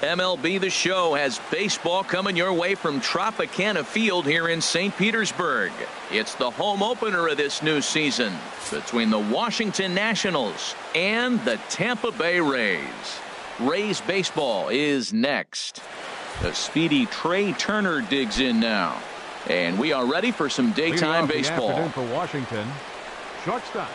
MLB The Show has baseball coming your way from Tropicana Field here in St. Petersburg. It's the home opener of this new season between the Washington Nationals and the Tampa Bay Rays. Rays baseball is next. The speedy Trey Turner digs in now. And we are ready for some daytime baseball. Afternoon for Washington. Shortstop,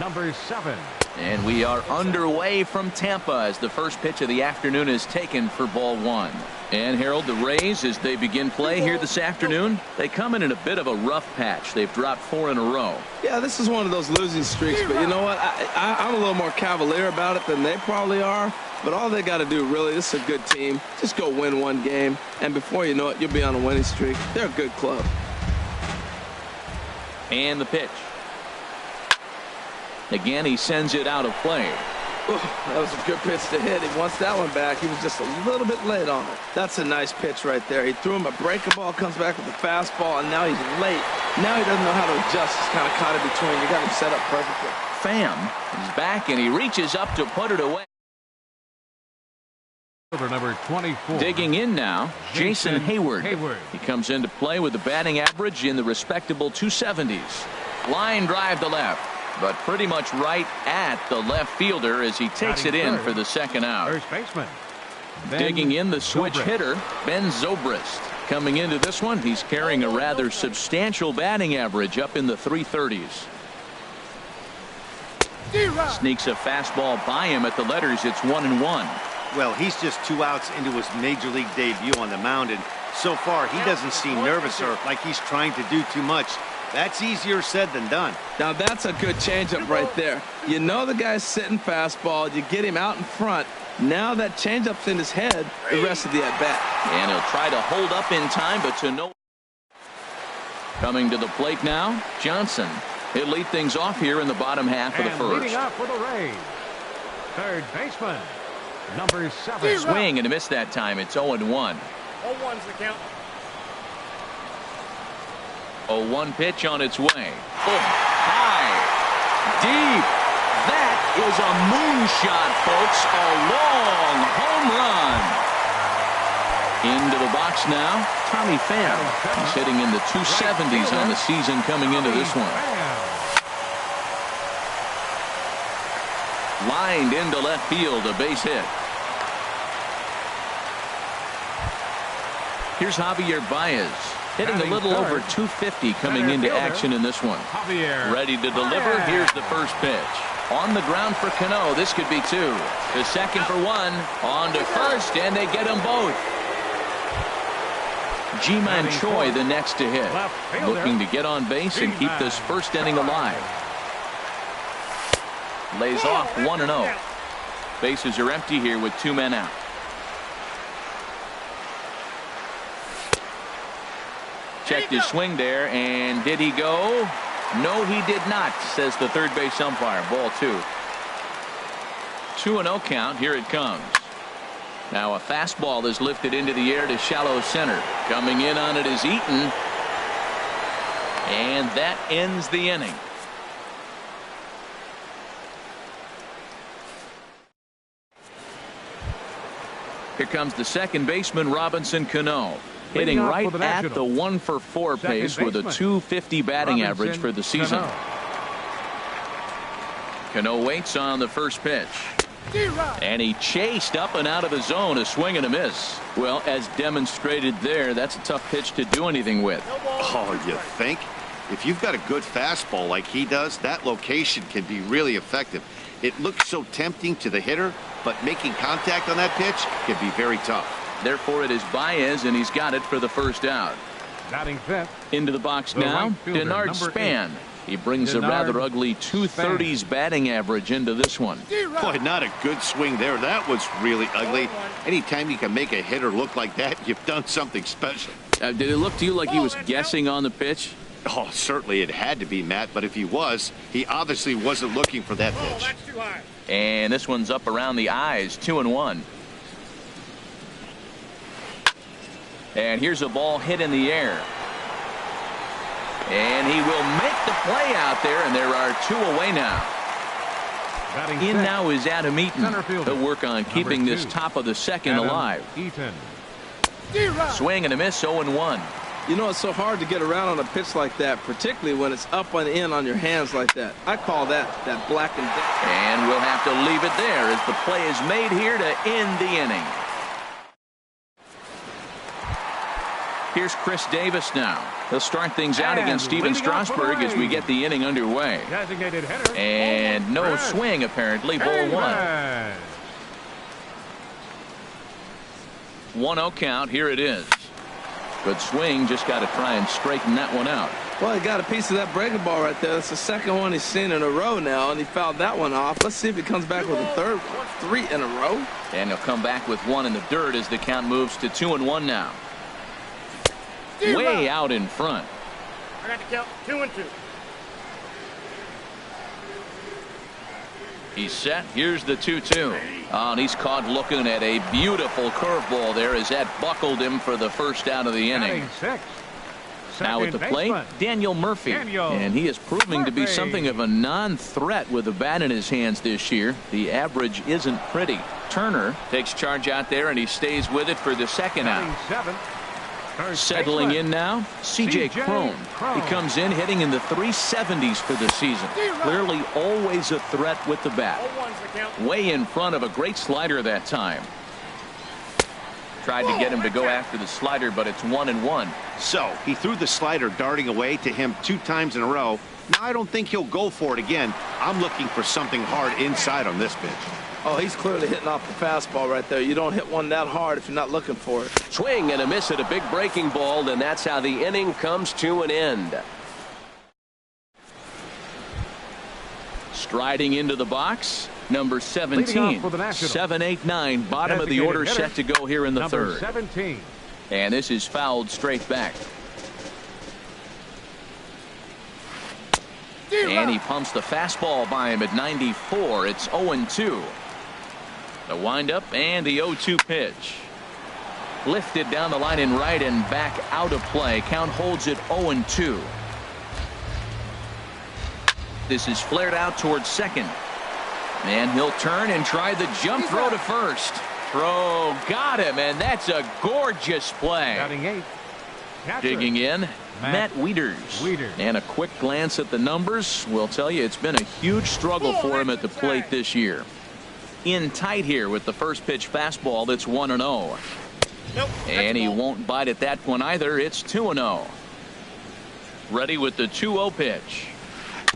number 7. And we are underway from Tampa as the first pitch of the afternoon is taken for ball 1. And Harold, the Rays, as they begin play here this afternoon, they come in a bit of a rough patch. They've dropped 4 in a row. Yeah, this is one of those losing streaks, but you know what? I'm a little more cavalier about it than they probably are. But all they got to do, really, this is a good team. Just go win one game, and before you know it, you'll be on a winning streak. They're a good club. And the pitch. Again, he sends it out of play. Ooh, that was a good pitch to hit. He wants that one back. He was just a little bit late on it. That's a nice pitch right there. He threw him a breaking ball, comes back with a fastball, and now he's late. Now he doesn't know how to adjust. He's kind of caught in between. You got him set up perfectly. Pham is back, and he reaches up to put it away. Number 24. Digging in now, Jason Hayward. He comes into play with a batting average in the respectable 270s. Line drive to left, but pretty much right at the left fielder as he takes it in for the second out. First baseman. Digging in, the switch hitter, Ben Zobrist. Coming into this one, he's carrying a rather substantial batting average up in the 330s. Sneaks a fastball by him at the letters. It's 1-1. Well, he's just 2 outs into his major league debut on the mound, and so far he doesn't seem nervous or like he's trying to do too much. That's easier said than done. Now that's a good changeup right there. You know the guy's sitting fastball. You get him out in front. Now that changeup's in his head the rest of the at-bat. And he'll try to hold up in time, but to no. Coming to the plate now, Johnson. He'll lead things off here in the bottom half of the first. Leading up for the Rays, third baseman, number 7. Swing and a miss that time. It's 0-1. 0-1's the count. 0-1 pitch on its way. Oh, high, deep. That is a moonshot, folks. A long home run. Into the box now, Tommy Pham. He's hitting in the 270s on the season coming into this one. Lined into left field, a base hit. Here's Javier Baez, hitting a little over 250 coming into action in this one. Ready to deliver. Here's the first pitch. On the ground for Cano. This could be 2. The second for 1. On to first, and they get them both. Ji-Man Choi the next to hit. Looking to get on base and keep this first inning alive. Lays off 1-0. Bases are empty here with 2 men out. Checked his swing there, and did he go? No, he did not, says the third base umpire. Ball 2. 2-0 count. Here it comes. Now a fastball is lifted into the air to shallow center. Coming in on it is Eaton. And that ends the inning. Here comes the second baseman, Robinson Cano. Hitting right at the 1-for-4 pace with a 250 batting average for the season. Cano waits on the first pitch. And he chased up and out of the zone, a swing and a miss. Well, as demonstrated there, that's a tough pitch to do anything with. Oh, you think? If you've got a good fastball like he does, that location can be really effective. It looks so tempting to the hitter, but making contact on that pitch can be very tough. Therefore, it is Baez, and he's got it for the first out. Batting fifth. Into the box now, Denard Span. He brings a rather ugly 230s batting average into this one. Boy, not a good swing there. That was really ugly. Anytime you can make a hitter look like that, you've done something special. Did it look to you like he was guessing on the pitch? Oh, certainly it had to be, Matt, but if he was, he obviously wasn't looking for that pitch. That's too high. And this one's up around the eyes, 2-1. And here's a ball hit in the air. And he will make the play out there, and there are 2 away now. Batting In sixth, now is Adam Eaton. center fielder, He'll work on keeping number this 2, top of the second Adam alive. Eaton. Swing and a miss, 0-1. You know, it's so hard to get around on a pitch like that, particularly when it's up and in on your hands like that. I call that black and death. And we'll have to leave it there as the play is made here to end the inning. Here's Chris Davis now. He'll start things out And against Steven leading off for the Strasburg as we Rays, get the inning underway. designated hitter, And no Brett swing, apparently. Ball 1. Davis. 1-0 count. Here it is. Good swing. Just got to try and straighten that one out. Well, he got a piece of that breaking ball right there. That's the second one he's seen in a row now, and he fouled that one off. Let's see if he comes back with a third one. 3 in a row. And he'll come back with 1 in the dirt as the count moves to 2-1 now. Way out in front. I got to count 2-2. He's set. Here's the 2-2. Oh, and he's caught looking at a beautiful curveball there as that buckled him for the first out of the inning. Batting sixth, Now at the second plate, baseman, Daniel Murphy. And he is proving to be Murphy. something of a non-threat with the bat in his hands this year. The average isn't pretty. Turner takes charge out there, and he stays with it for the second batting out. seventh, third Settling baseman, in now, C.J. Cron. He comes in hitting in the 370s for the season. Clearly always a threat with the bat. 0-1's the count. Way in front of a great slider that time. Tried to get him to go after the slider, but it's 1-1. So he threw the slider darting away to him 2 times in a row. Now I don't think he'll go for it again. I'm looking for something hard inside on this pitch. Oh, he's clearly hitting off the fastball right there. You don't hit one that hard if you're not looking for it. Swing and a miss at a big breaking ball, and that's how the inning comes to an end. Striding into the box, number 17. for the Nationals. 7-8-9, bottom of the order, Designated set to go here in the number third. 17. And this is fouled straight back. And he pumps the fastball by him at 94. It's 0-2. The windup and the 0-2 pitch. Lifted down the line in right and back out of play. Count holds it 0-2. This is flared out towards second. And he'll turn and try the jump throw to first. Throw got him, and that's a gorgeous play. Batting eighth, catcher, Digging in, Matt Wieters. And a quick glance at the numbers will tell you it's been a huge struggle for him at the plate this year. In tight here with the first pitch fastball that's 1-0. Nope. And he won't bite at that one either. It's 2-0. Ready with the 2-0 pitch.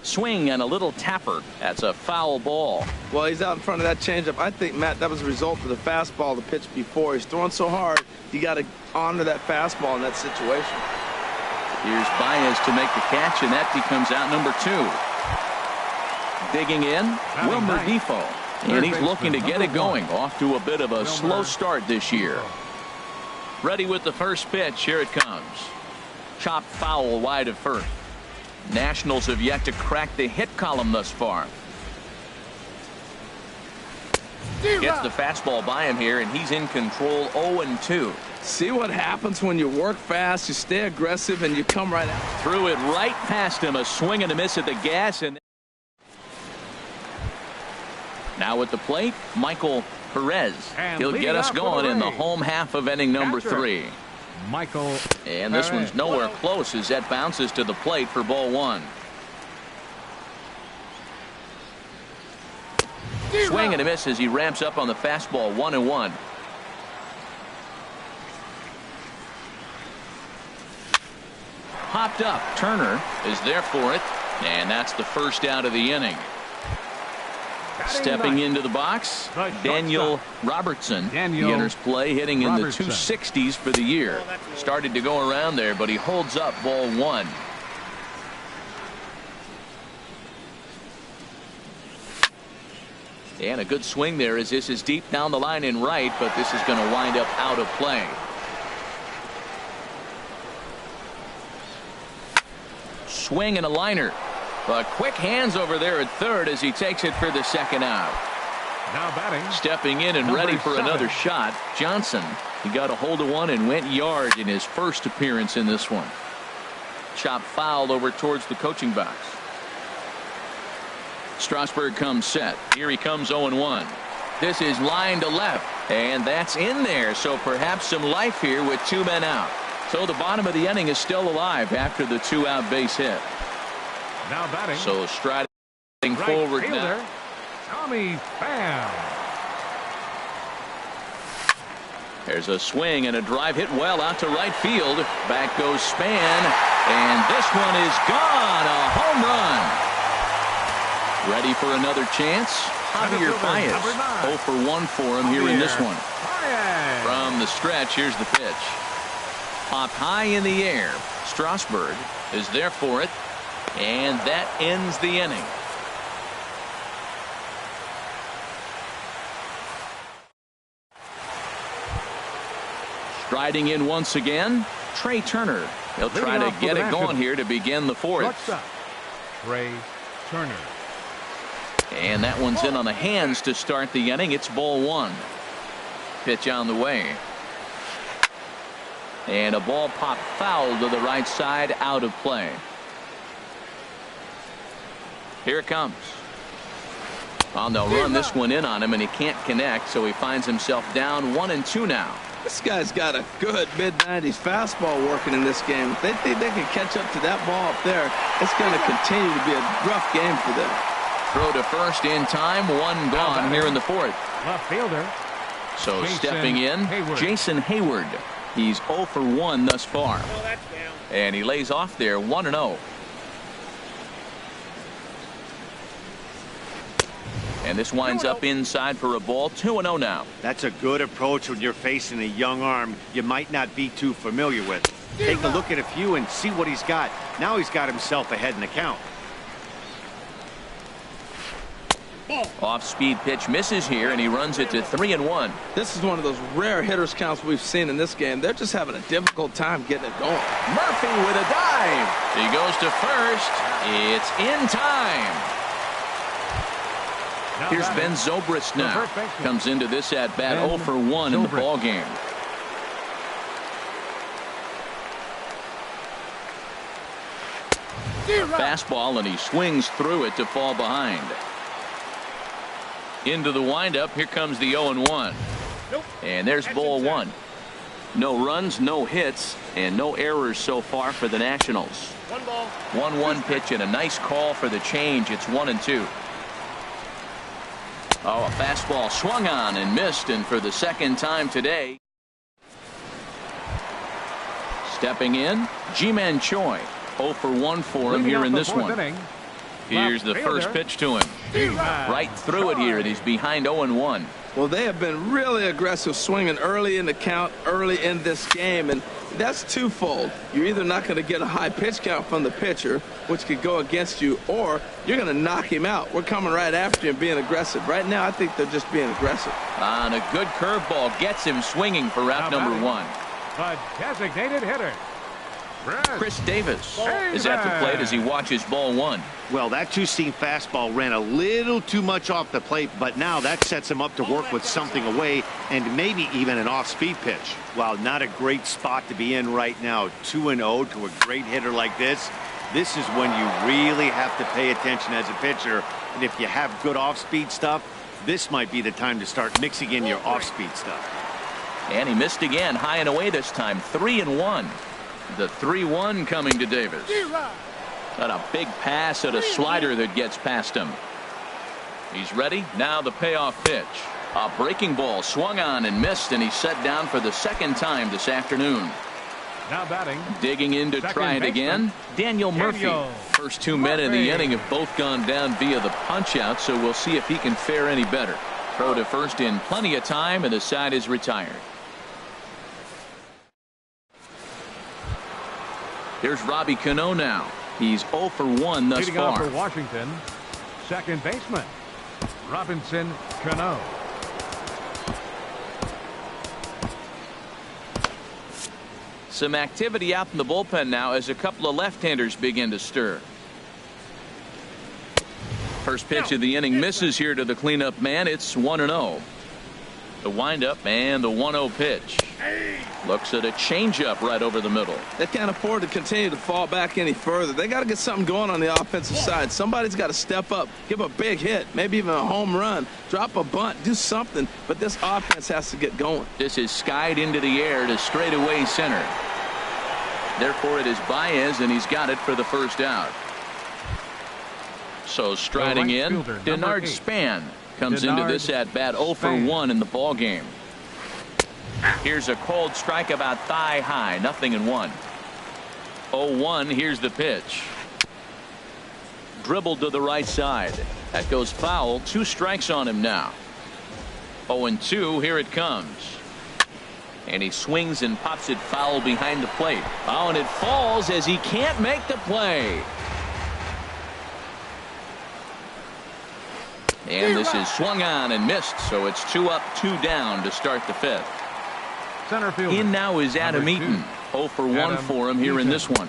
Swing and a little tapper. That's a foul ball. Well, he's out in front of that changeup. I think, Matt, that was a result of the fastball the pitch before. He's throwing so hard, you got to honor that fastball in that situation. Here's Baez to make the catch, and that becomes out number 2. Digging in, Wilmer Defoe. And he's looking to get it going. Off to a bit of a slow start this year. Ready with the first pitch. Here it comes. Chopped foul wide of first. Nationals have yet to crack the hit column thus far. Gets the fastball by him here, and he's in control. 0-2. See what happens when you work fast, you stay aggressive, and you come right out. Threw it right past him. A swing and a miss at the gas. And now at the plate, Michael Perez. And He'll get us leading off for going the in the Rays, home half of inning number catcher, 3. Michael And this Perez. one's nowhere close as that bounces to the plate for ball 1. Swing and a miss as he ramps up on the fastball. 1-1. Popped up. Turner is there for it. And that's the first out of the inning. Stepping into the box, Daniel Robertson. He enters play hitting in the 260s for the year. Started to go around there, but he holds up ball 1. And a good swing there as this is deep down the line in right, but this is going to wind up out of play. Swing and a liner. But quick hands over there at third as he takes it for the second out. Now batting. Stepping in and number ready for 7. another shot. Johnson. He got a hold of one and went yard in his first appearance in this one. Chop fouled over towards the coaching box. Strasburg comes set. Here he comes 0-1. This is line to left, and that's in there. So perhaps some life here with 2 men out. So the bottom of the inning is still alive after the 2-out base hit. Now batting. So striding Right forward fielder, now. Tommy Pham. There's a swing and a drive hit well out to right field. Back goes Span, and this one is gone. A home run. Ready for another chance? Javier Baez. 0 for 1 for him here in this one. From the stretch, here's the pitch. Popped high in the air. Strasburg is there for it, and that ends the inning. Striding in once again, Trey Turner. He'll try to get it going here to begin the 4th. Trey Turner. And that one's in on the hands to start the inning. It's ball 1. Pitch on the way. And a ball popped foul to the right side, out of play. Here it comes. Well, they'll run this one in on him, and he can't connect, so he finds himself down 1-2 now. This guy's got a good mid-90s fastball working in this game. If they think they can catch up to that ball up there, it's going to continue to be a rough game for them. Throw to first in time, 1 gone here in the 4th. Left fielder. So Jason stepping in, Hayward. Jason Hayward. He's 0 for 1 thus far. Oh, that's down. And he lays off there 1-0. And this winds up inside for a ball. 2-0 now. That's a good approach when you're facing a young arm you might not be too familiar with. Take a look at a few and see what he's got. Now he's got himself ahead in the count. Off-speed pitch misses here, and he runs it to 3-1. This is one of those rare hitters counts we've seen in this game. They're just having a difficult time getting it going. Murphy with a dive. He goes to first. It's in time. Now Here's batting. Ben Zobrist now. Comes into this at bat 0 for 1 in the ball game. Fastball, and he swings through it to fall behind. Into the windup. Here comes the 0-1. And there's ball 1. No runs, no hits, and no errors so far for the Nationals. 1 ball. 1-1 pitch and a nice call for the change. It's 1-2. Oh, a fastball swung on and missed, and for the second time today. Stepping in, Ji-Man Choi. 0 for 1 for him here in this one. Here's the first pitch to him. Right through it here, and he's behind 0-1. Well, they have been really aggressive swinging early in the count, early in this game, and that's twofold. You're either not going to get a high pitch count from the pitcher, which could go against you, or you're going to knock him out. We're coming right after him, being aggressive. Right now, I think they're just being aggressive. And a good curveball gets him swinging for route number 1. A designated hitter. Chris Davis is at the plate as he watches ball 1. Well, that two-seam fastball ran a little too much off the plate, but now that sets him up to work with something away and maybe even an off-speed pitch. While not a great spot to be in right now, 2-0 to a great hitter like this. This is when you really have to pay attention as a pitcher. And if you have good off-speed stuff, this might be the time to start mixing in your off-speed stuff. And he missed again, high and away this time, 3-1. The 3-1 coming to Davis. Got a big pass at a slider that gets past him. He's ready. Now the payoff pitch. A breaking ball swung on and missed, and he's set down for the second time this afternoon. Now batting. Digging in to try it again, Daniel Murphy. First 2 men in the inning have both gone down via the punch-out, so we'll see if he can fare any better. Throw to first in plenty of time, and the side is retired. Here's Robbie Cano now. He's 0 for 1 thus Leading off far. for Washington, second baseman, Robinson Cano. Some activity out in the bullpen now as a couple of left-handers begin to stir. First pitch of the inning misses here to the cleanup man. It's 1-0. The windup and the 1-0 pitch. Looks at a changeup right over the middle. They can't afford to continue to fall back any further. They got to get something going on the offensive side. Somebody's got to step up, give a big hit, maybe even a home run, drop a bunt, do something. But this offense has to get going. This is skied into the air to straightaway center. Therefore, it is Baez, and he's got it for the first out. So striding in, Denard Span comes into this at bat 0 for 1 in the ball game. Here's a cold strike about thigh high, 0-1. 0-1. Here's the pitch. Dribbled to the right side. That goes foul. 2 strikes on him now. 0-2. Here it comes. And he swings and pops it foul behind the plate. Oh, and it falls as he can't make the play. And this is swung on and missed, so it's 2 up, 2 down to start the 5th. Center fielder. In now is Adam Number 2. Eaton. 0 for 1 Adam for him here in Eaton. this one.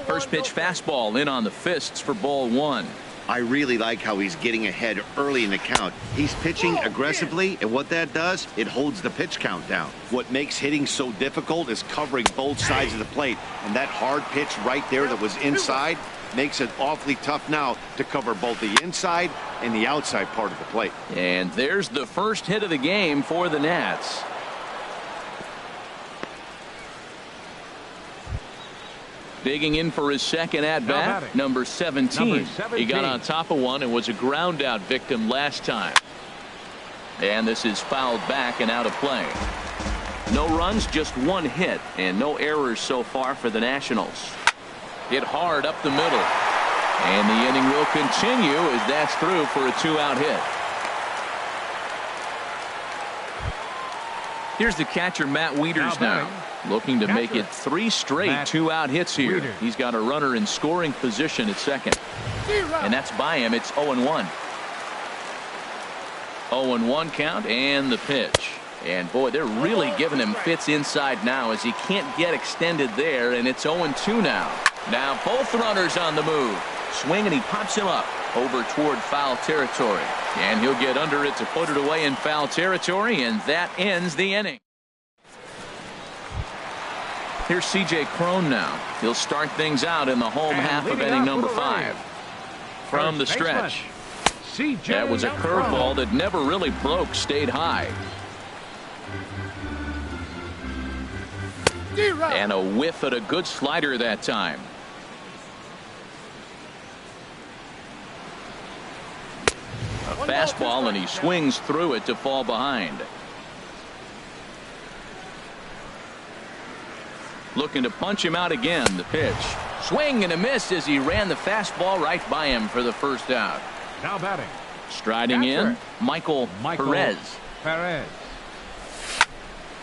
First pitch fastball in on the fists for ball 1. I really like how he's getting ahead early in the count. He's pitching aggressively, and what that does, it holds the pitch count down. What makes hitting so difficult is covering both sides of the plate, and that hard pitch right there that was inside makes it awfully tough now to cover both the inside and the outside part of the plate. And there's the first hit of the game for the Nats. Digging in for his second at-bat, number 17. He got on top of one and was a ground-out victim last time. And this is fouled back and out of play. No runs, just 1 hit, and no errors so far for the Nationals. Hit hard up the middle. And the inning will continue as that's through for a 2-out hit. Here's the catcher, Matt Wieters now. Looking to make it 3 straight 2-out hits here. He's got a runner in scoring position at second. And that's by him. It's 0-1. 0-1 count and the pitch. And boy, they're really giving him fits inside now as he can't get extended there, and it's 0-2 now. Now both runners on the move. Swing, and he pops him up over toward foul territory. And he'll get under it to put it away in foul territory, and that ends the inning. Here's C.J. Cron now. He'll start things out in the home half of inning number 5. From the stretch. That was a curveball that never really broke, stayed high. And a whiff at a good slider that time. A fastball, and he swings through it to fall behind. Looking to punch him out again. The pitch. Swing and a miss as he ran the fastball right by him for the first out. Now batting. Striding in, Michael Perez.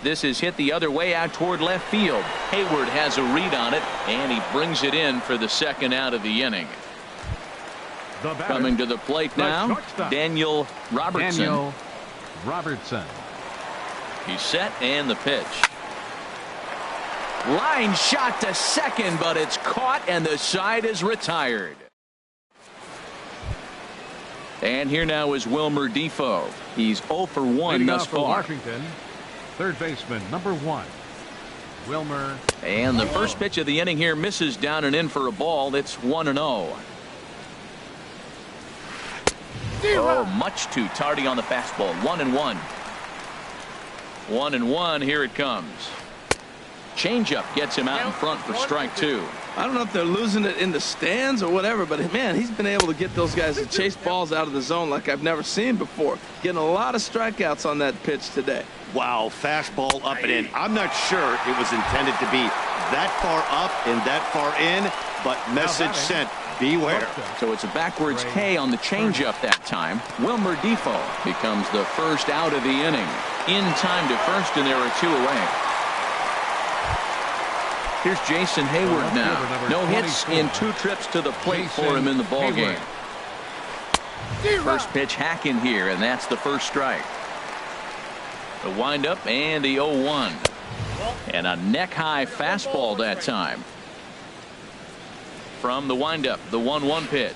This is hit the other way out toward left field. Hayward has a read on it, and he brings it in for the second out of the inning. Coming to the plate now, Daniel Robertson. He's set, and the pitch. Line shot to second, but it's caught, and the side is retired. And here now is Wilmer Defoe. He's 0 for 1 thus far. Washington, third baseman, number 1. Wilmer. And the first pitch of the inning here misses down and in for a ball. It's 1-0. Oh, much too tardy on the fastball. 1-1. 1-1. Here it comes. Changeup gets him out in front for strike 2. I don't know if they're losing it in the stands or whatever, but man, he's been able to get those guys to chase balls out of the zone like I've never seen before. Getting a lot of strikeouts on that pitch today. Wow, fastball up and in. I'm not sure it was intended to be that far up and that far in, but message sent. Beware. So it's a backwards K on the changeup that time. Wilmer Defoe becomes the first out of the inning. In time to first, and there are 2 away. Here's Jason Hayward now. No hits in 2 trips to the plate for him in the ball game. First pitch hacking here, and that's the first strike. The windup and the 0-1. And a neck-high fastball that time. From the windup, the 1-1 pitch.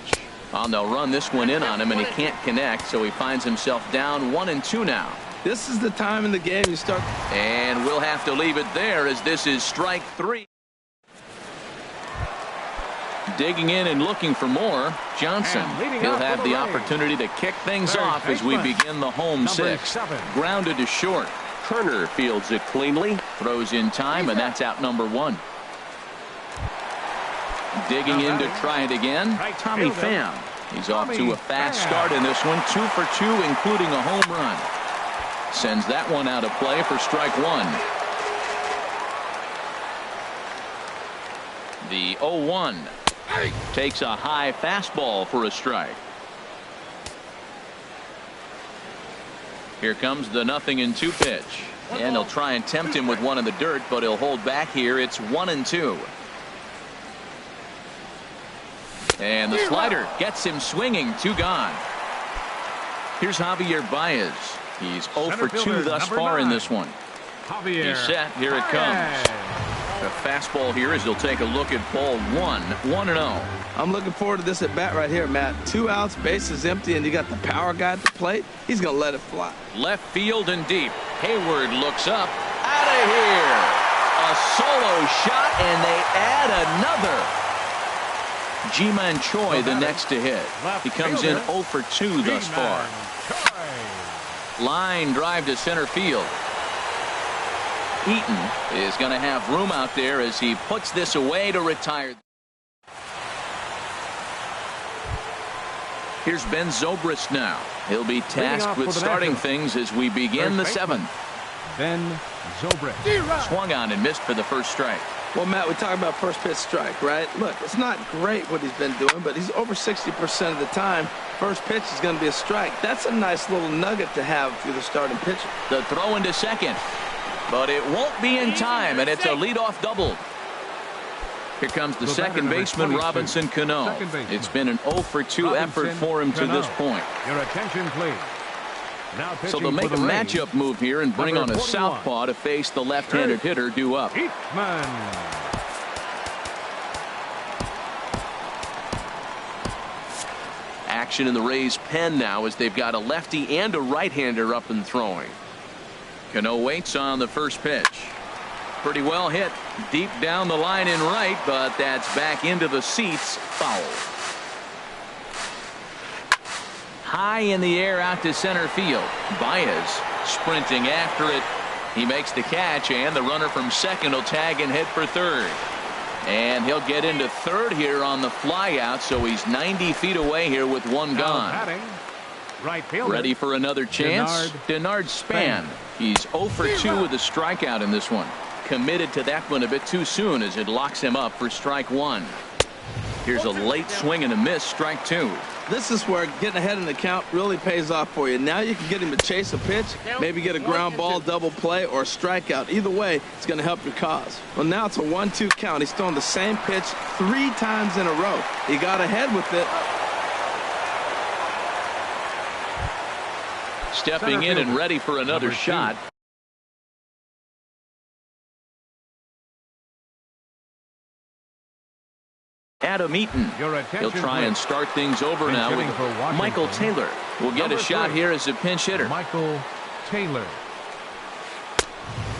They'll run this one in on him, and he can't connect, so he finds himself down 1-2 now. This is the time in the game you start. And we'll have to leave it there as this is strike 3. Digging in and looking for more. Johnson. He'll have the opportunity to kick things off as we begin the home 6th. Grounded to short. Kerner fields it cleanly. Throws in time, and that's out number 1. Digging in to try it again. Tommy Pham. He's off to a fast start in this one. 2 for 2, including a home run. Sends that one out of play for strike 1. The 0-1 takes a high fastball for a strike. Here comes the 0-2 pitch. And they'll try and tempt him with one in the dirt, but he'll hold back here. It's 1-2. And the slider gets him swinging. 2 gone. Here's Javier Baez. He's 0 for 2 thus far in this one. He's set. Here it comes. A fastball here as he'll take a look at ball 1. 1-0. I'm looking forward to this at bat right here, Matt. 2 outs, base is empty, and you got the power guy at the plate. He's going to let it fly. Left field and deep. Hayward looks up. Out of here. A solo shot, and they add another. Ji-Man Choi the next to hit. He comes in 0 for 2 thus far. Line drive to center field. Eaton is going to have room out there as he puts this away to retire. Here's Ben Zobrist now. He'll be tasked with starting things as we begin the 7th. Ben Zobrist. Swung on and missed for the first strike. Well, Matt, we talk about first pitch strike, right? Look, it's not great what he's been doing, but he's over 60% of the time. First pitch is going to be a strike. That's a nice little nugget to have for the starting pitcher. The throw into second, but it won't be in time, and it's a leadoff double. Here comes the second baseman, Robinson Cano. It's been an 0 for 2 effort for him to this point. Your attention, please. So they'll make a matchup move here and bring on a southpaw to face the left-handed hitter due up. Action in the Rays' pen now as they've got a lefty and a right-hander up and throwing. Cano waits on the first pitch. Pretty well hit deep down the line in right, but that's back into the seats. Foul. High in the air out to center field. Baez sprinting after it. He makes the catch, and the runner from second will tag and head for third. And he'll get into third here on the fly out, so he's 90 feet away here with one gone. Ready for another chance? Denard Span. He's 0 for 2 with a strikeout in this one. Committed to that one a bit too soon as it locks him up for strike 1. Here's a late swing and a miss, strike 2. This is where getting ahead in the count really pays off for you. Now you can get him to chase a pitch, maybe get a ground ball, double play, or a strikeout. Either way, it's going to help your cause. Well, now it's a 1-2 count. He's throwing the same pitch 3 times in a row. He got ahead with it. Stepping in and ready for another shot. Adam Eaton. He'll try and start things over now with Michael Taylor. Will get a shot here as a pinch hitter. Michael Taylor.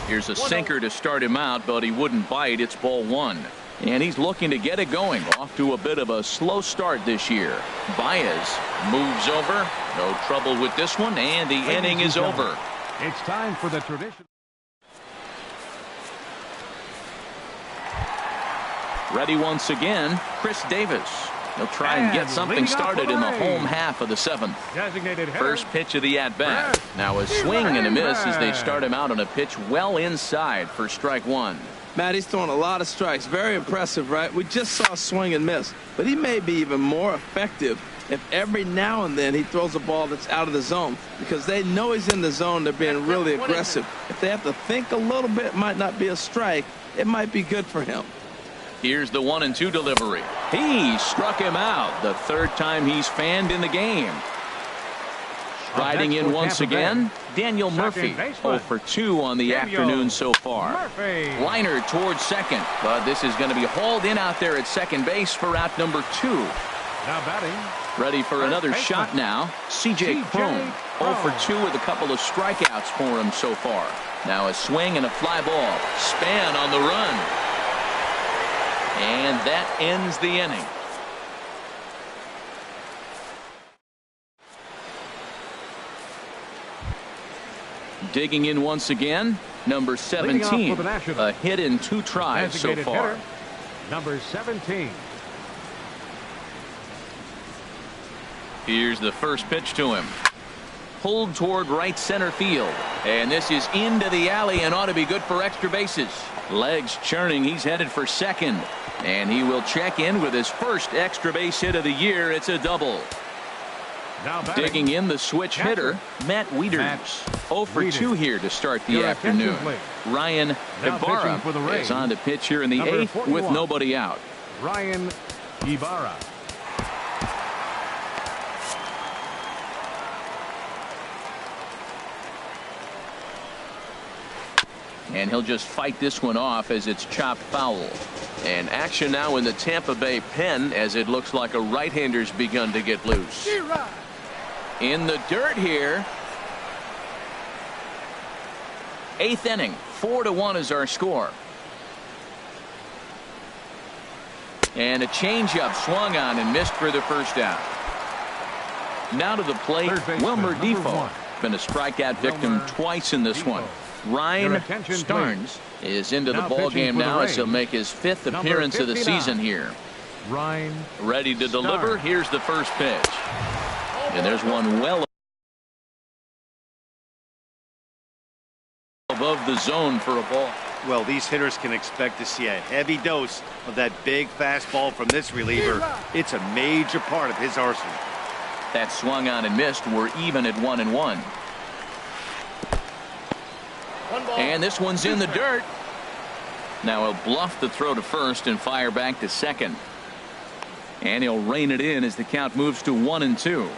Here's a sinker to start him out, but he wouldn't bite. It's ball 1. And he's looking to get it going. Off to a bit of a slow start this year. Baez moves over. No trouble with this one, and the inning is over. It's time for the tradition. Ready once again, Chris Davis. He'll try and get something started in the home half of the 7th. First pitch of the at-bat. Now a swing and a miss as they start him out on a pitch well inside for strike 1. Matt, he's throwing a lot of strikes. Very impressive, right? We just saw a swing and miss. But he may be even more effective if every now and then he throws a ball that's out of the zone. Because they know he's in the zone. They're being really aggressive. If they have to think a little bit, it might not be a strike. It might be good for him. Here's the 1-2 delivery. He struck him out. The third time he's fanned in the game. Striding in once again, Daniel Murphy. 0 for 2 on the afternoon so far. Liner towards second, but this is going to be hauled in out there at second base for out number 2. Now batting, Ready for another shot now. C.J. Cron, 0 for 2 with a couple of strikeouts for him so far. Now a swing and a fly ball. Span on the run. And that ends the inning. Digging in once again, number 17. A hit in 2 tries so far. Hitter, number 17. Here's the first pitch to him. Pulled toward right center field. And this is into the alley and ought to be good for extra bases. Legs churning. He's headed for second. And he will check in with his first extra base hit of the year. It's a double. Now batting, digging in, the switch hitter, Matt Wieters. 0 for 2 here to start the afternoon. Ryan Ibarra is on to pitch here in the 8th with nobody out. Ryan Ibarra. And he'll just fight this one off as it's chopped foul. And action now in the Tampa Bay pen as it looks like a right-hander's begun to get loose. In the dirt here. 8th inning. 4-1 is our score. And a changeup swung on and missed for the first out. Now to the plate, Wilmer Defoe. Been a strikeout victim twice in this one. Ryan Starnes is into the ball game now as he'll make his 5th appearance of the season here. Ryan ready to deliver. Here's the first pitch. And there's one well above the zone for a ball. Well, these hitters can expect to see a heavy dose of that big fastball from this reliever. It's a major part of his arsenal. That swung on and missed. We're even at 1-1. And this one's in the dirt. Now he'll bluff the throw to first and fire back to second. And he'll rein it in as the count moves to 1-2.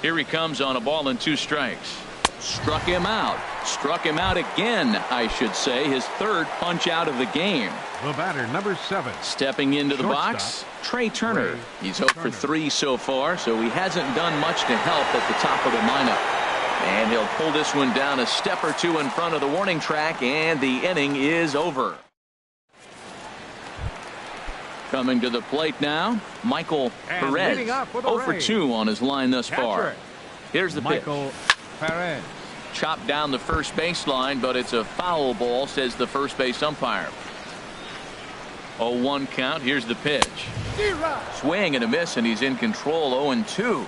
Here he comes on a ball and 2 strikes. Struck him out. Struck him out again, I should say. His 3rd punch out of the game. The batter, number 7. Stepping into the box, Trey Turner. He's 0 for 3 so far, so he hasn't done much to help at the top of the lineup. And he'll pull this one down a step or 2 in front of the warning track, and the inning is over. Coming to the plate now, Michael Perez. 0 for 2 on his line thus far. Here's the pitch. Michael Perez. Chopped down the first baseline, but it's a foul ball, says the first base umpire. 0-1 count. Here's the pitch. Swing and a miss, and he's in control. 0-2.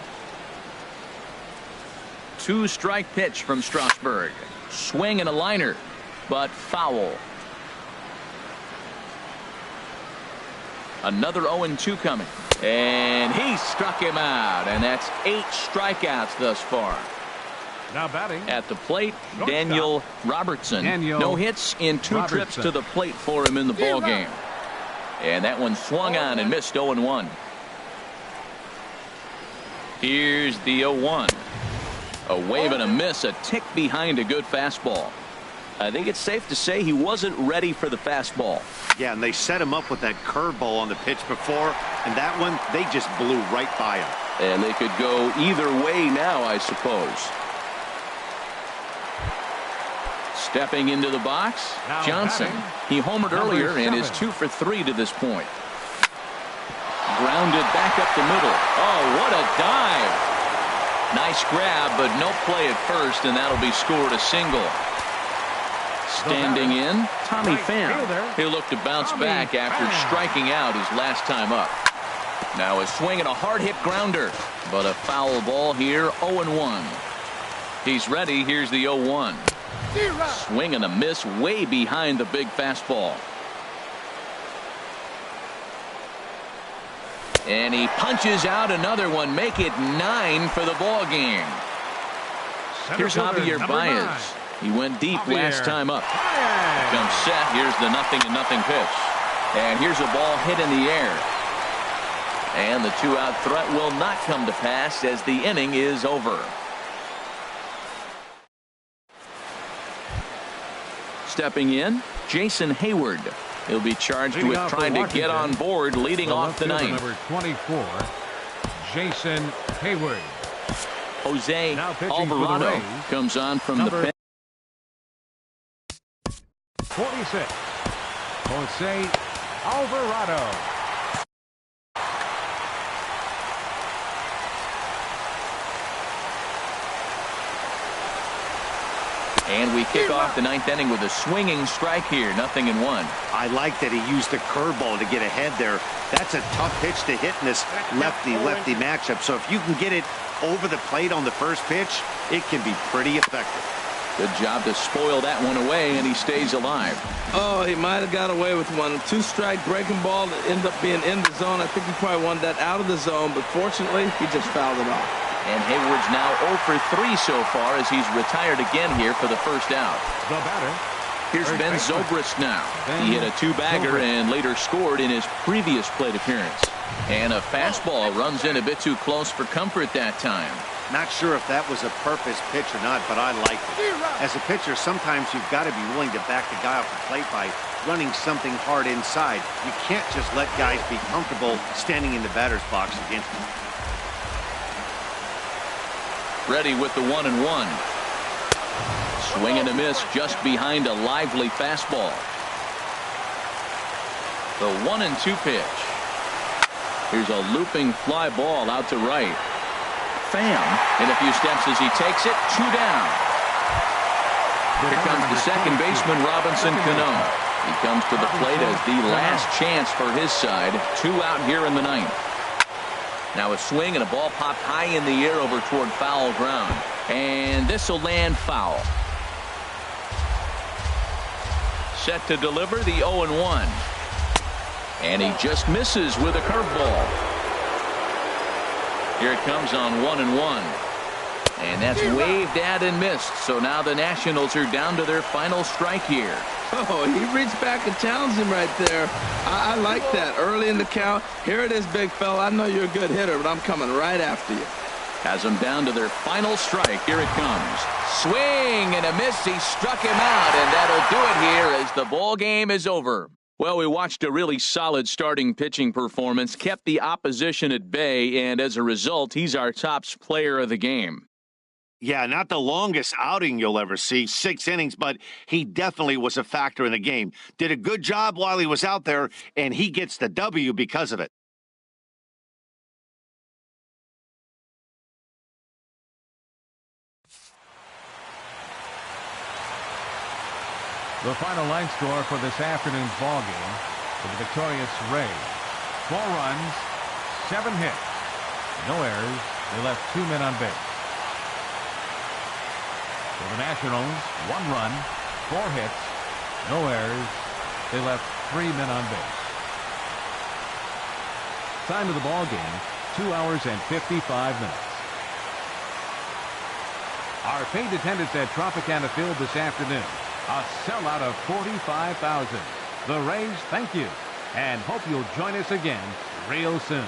2-strike pitch from Strasburg. Swing and a liner, but foul. Another 0-2 coming. And he struck him out, and that's 8 strikeouts thus far. Now batting at the plate, Daniel Robertson. No hits in 2 trips to the plate for him in the ball game. And that one swung on and missed. 0-1. Here's the 0-1. A wave and a miss, a tick behind a good fastball. I think it's safe to say he wasn't ready for the fastball. Yeah, and they set him up with that curveball on the pitch before, and that one, they just blew right by him. And they could go either way now, I suppose. Stepping into the box, Johnson. He homered earlier and is 2 for 3 to this point. Grounded back up the middle. Oh, what a dive. Nice grab, but no play at first, and that'll be scored a single. Standing in, Tommy Pham. He'll look to bounce back after striking out his last time up. Now a swing and a hard-hit grounder, but a foul ball here, 0-1. He's ready. Here's the 0-1. Swing and a miss way behind the big fastball. And he punches out another one. Make it 9 for the ball game. Here's Javier Baez. He went deep last time up. Comes set. Here's the 0-0 pitch. And here's a ball hit in the air. And the 2-out threat will not come to pass as the inning is over. Stepping in, Jason Hayward. He'll be charged with trying to get on board leading off the ninth. Number 24, Jason Hayward. Jose Now pitching for the Alvarado Rays, comes on from the number bench. 46. Jose Alvarado. And we kick off the ninth inning with a swinging strike here, 0-1. I like that he used the curveball to get ahead there. That's a tough pitch to hit in this lefty-lefty matchup. So if you can get it over the plate on the first pitch, it can be pretty effective. Good job to spoil that one away, and he stays alive. Oh, he might have got away with one. Two-strike breaking ball that ended up being in the zone. I think he probably wanted that out of the zone, but fortunately, he just fouled it off. And Hayward's now 0 for 3 so far as he's retired again here for the first out. The batter. Here's Ben Zobrist now. He hit a two-bagger and later scored in his previous plate appearance. And a fastball runs in a bit too close for comfort that time. Not sure if that was a purpose pitch or not, but I liked it. As a pitcher, sometimes you've got to be willing to back the guy off the plate by running something hard inside. You can't just let guys be comfortable standing in the batter's box against them. Ready with the 1-1. Swing and a miss just behind a lively fastball. The 1-2 pitch. Here's a looping fly ball out to right. Pham in a few steps as he takes it. 2 down. Here comes the second baseman, Robinson Cano. He comes to the plate as the last chance for his side. 2 out here in the ninth. Now a swing and a ball popped high in the air over toward foul ground. And this will land foul. Set to deliver the 0-1. And he just misses with a curveball. Here it comes on 1-1. And that's waved at and missed. So now the Nationals are down to their final strike here. Oh, he reached back and challenged him right there. I like that. Early in the count. Here it is, big fella. I know you're a good hitter, but I'm coming right after you. Has them down to their final strike. Here it comes. Swing and a miss. He struck him out, and that'll do it here as the ball game is over. Well, we watched a really solid starting pitching performance, kept the opposition at bay, and as a result, he's our top player of the game. Yeah, not the longest outing you'll ever see, 6 innings, but he definitely was a factor in the game. Did a good job while he was out there, and he gets the W because of it. The final line score for this afternoon's ball game for the victorious Rays. 4 runs, 7 hits, no errors. They left 2 men on base. For the Nationals, 1 run, 4 hits, no errors. They left 3 men on base. Time of the ball game, 2 hours and 55 minutes. Our paid attendance at Tropicana Field this afternoon, a sellout of 45,000. The Rays thank you and hope you'll join us again real soon.